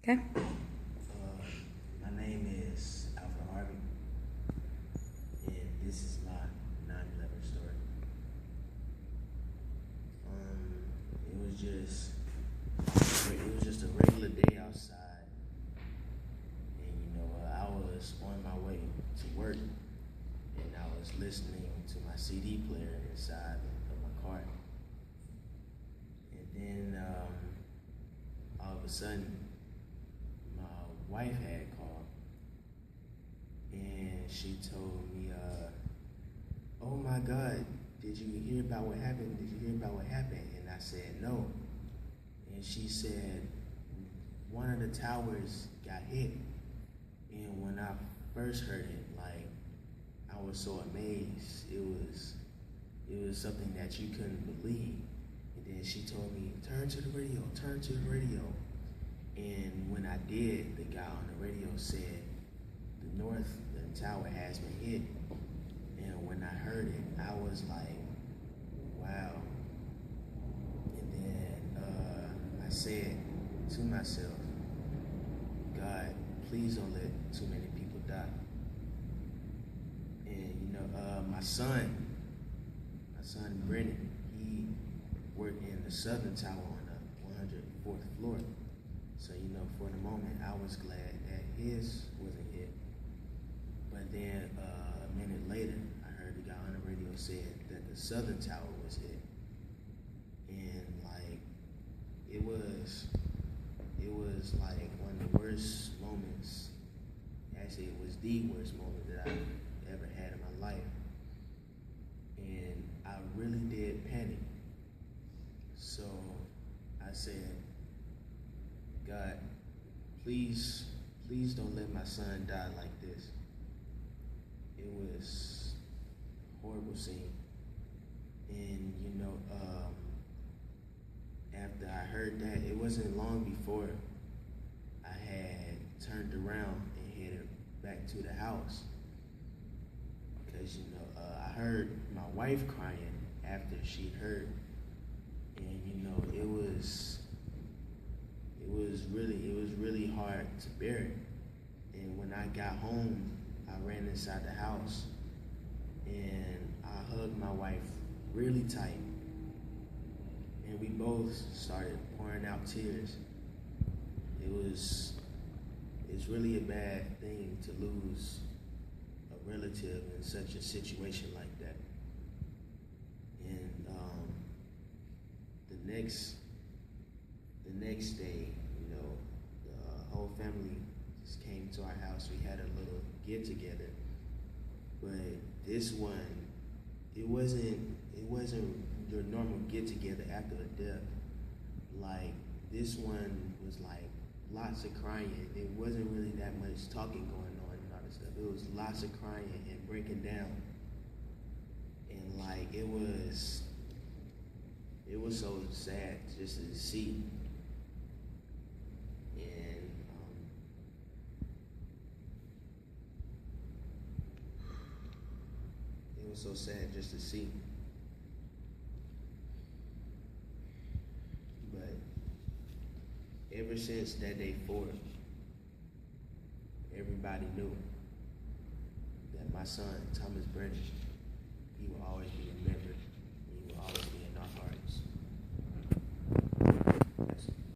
Okay. My name is Alfred Harvey, and this is my 9/11 story. It was just a regular day outside, and I was on my way to work, and I was listening to my CD player inside of my car, and then all of a sudden, my wife had called, and she told me, "Oh my God, did you hear about what happened? Did you hear about what happened?" And I said, "No." And she said, "One of the towers got hit." And when I first heard it, like, I was so amazed. It was something that you couldn't believe. And then she told me, turn to the radio, turn to the radio. And when I did, the guy on the radio said, the tower has been hit. And when I heard it, I was like, wow. And then I said to myself, God, please don't let too many people die. And my son Brennan, he worked in the Southern Tower on the 104th floor. So for the moment, I was glad that his wasn't hit. But then a minute later, I heard the guy on the radio said that the Southern Tower was hit, and like it was like one of the worst moments. Actually, it was the worst moment that I've ever had in my life, and I really did panic. So I said, God, please don't let my son die like this. It was a horrible scene. And after I heard that, it wasn't long before I had turned around and headed back to the house. Because I heard my wife crying after she heard. And it was really hard to bear it. And when I got home, I ran inside the house and I hugged my wife really tight. And we both started pouring out tears. It's really a bad thing to lose a relative in such a situation like that. And the next day, the whole family just came to our house. We had a little get together, but this one, it wasn't your normal get together after a death. Like, this one was like lots of crying. It wasn't really that much talking going on and all this stuff. It was lots of crying and breaking down, and like it was so sad just to see. And it was so sad just to see. But ever since that day forward, everybody knew that my son, Thomas Brennan, he will always be remembered.